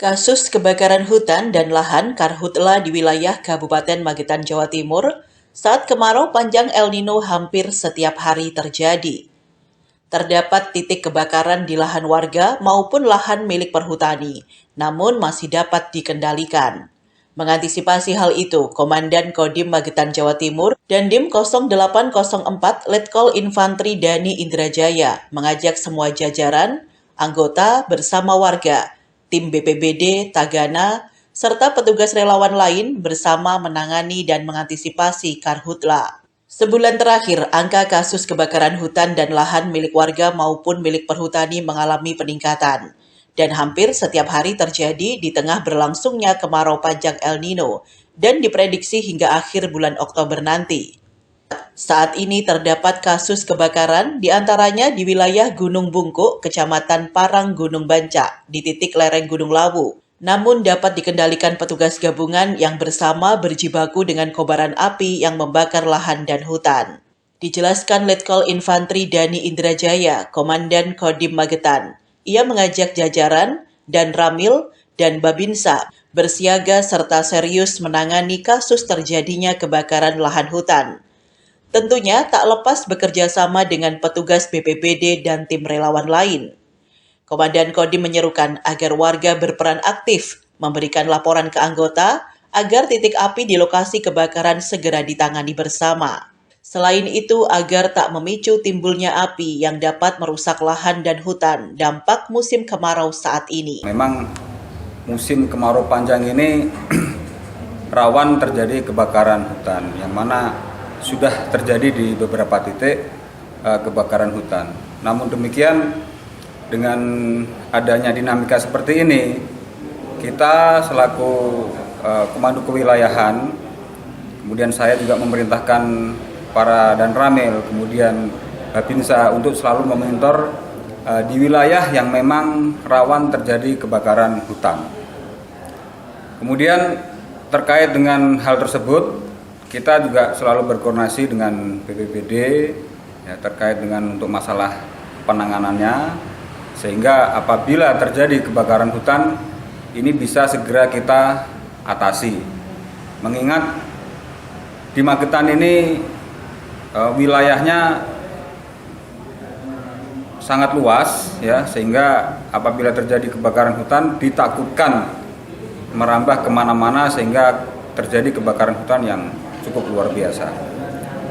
Kasus kebakaran hutan dan lahan karhutla di wilayah Kabupaten Magetan, Jawa Timur saat kemarau panjang El Nino hampir setiap hari terjadi. Terdapat titik kebakaran di lahan warga maupun lahan milik perhutani, namun masih dapat dikendalikan. Mengantisipasi hal itu, Komandan Kodim Magetan Jawa Timur dan Dim 0804 Letkol Infantri Dani Indrajaya mengajak semua jajaran, anggota bersama warga, tim BPBD, Tagana, serta petugas relawan lain bersama menangani dan mengantisipasi karhutla. Sebulan terakhir, angka kasus kebakaran hutan dan lahan milik warga maupun milik perhutani mengalami peningkatan. Dan hampir setiap hari terjadi di tengah berlangsungnya kemarau panjang El Nino dan diprediksi hingga akhir bulan Oktober nanti. Saat ini terdapat kasus kebakaran diantaranya di wilayah Gunung Bungkuk, Kecamatan Parang Gunung Banca, di titik lereng Gunung Lawu. Namun dapat dikendalikan petugas gabungan yang bersama berjibaku dengan kobaran api yang membakar lahan dan hutan. Dijelaskan Letkol Infantri Dani Indrajaya, Komandan Kodim Magetan. Ia mengajak jajaran dan Ramil dan Babinsa bersiaga serta serius menangani kasus terjadinya kebakaran lahan hutan. Tentunya tak lepas bekerja sama dengan petugas BPBD dan tim relawan lain. Komandan Kodim menyerukan agar warga berperan aktif memberikan laporan ke anggota agar titik api di lokasi kebakaran segera ditangani bersama. Selain itu, agar tak memicu timbulnya api yang dapat merusak lahan dan hutan dampak musim kemarau saat ini. Memang musim kemarau panjang ini rawan terjadi kebakaran hutan, yang mana sudah terjadi di beberapa titik kebakaran hutan. Namun demikian, dengan adanya dinamika seperti ini, kita selaku Komando Kewilayahan, kemudian saya juga memerintahkan para dan Ramil, kemudian Babinsa untuk selalu memonitor di wilayah yang memang rawan terjadi kebakaran hutan. Kemudian terkait dengan hal tersebut, kita juga selalu berkoordinasi dengan BPBD ya, terkait dengan untuk masalah penanganannya, sehingga apabila terjadi kebakaran hutan ini bisa segera kita atasi. Mengingat di Magetan ini wilayahnya sangat luas ya, sehingga apabila terjadi kebakaran hutan ditakutkan merambah kemana-mana sehingga terjadi kebakaran hutan yang cukup luar biasa.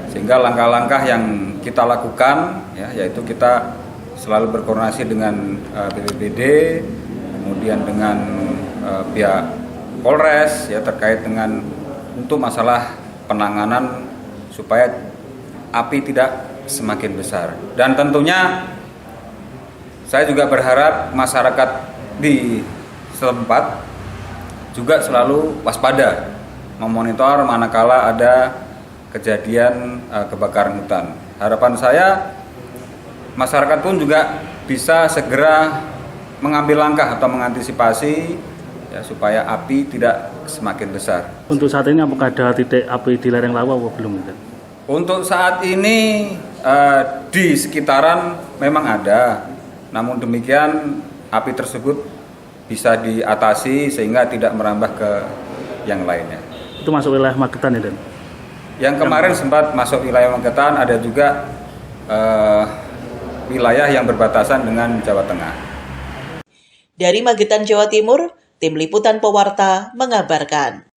Sehingga langkah-langkah yang kita lakukan ya, yaitu kita selalu berkoordinasi dengan BPBD, kemudian dengan pihak Polres ya, terkait dengan untuk masalah penanganan supaya api tidak semakin besar. Dan tentunya saya juga berharap masyarakat di setempat juga selalu waspada, memonitor manakala ada kejadian kebakaran hutan. Harapan saya masyarakat pun juga bisa segera mengambil langkah atau mengantisipasi ya, supaya api tidak semakin besar. Untuk saat ini apakah ada titik api di lereng Lawu atau belum? Untuk saat ini di sekitaran memang ada, namun demikian api tersebut bisa diatasi sehingga tidak merambah ke yang lainnya. Itu masuk wilayah Magetan ya, Dan? Yang kemarin sempat masuk wilayah Magetan, ada juga wilayah yang berbatasan dengan Jawa Tengah. Dari Magetan, Jawa Timur, Tim Liputan Pewarta mengabarkan.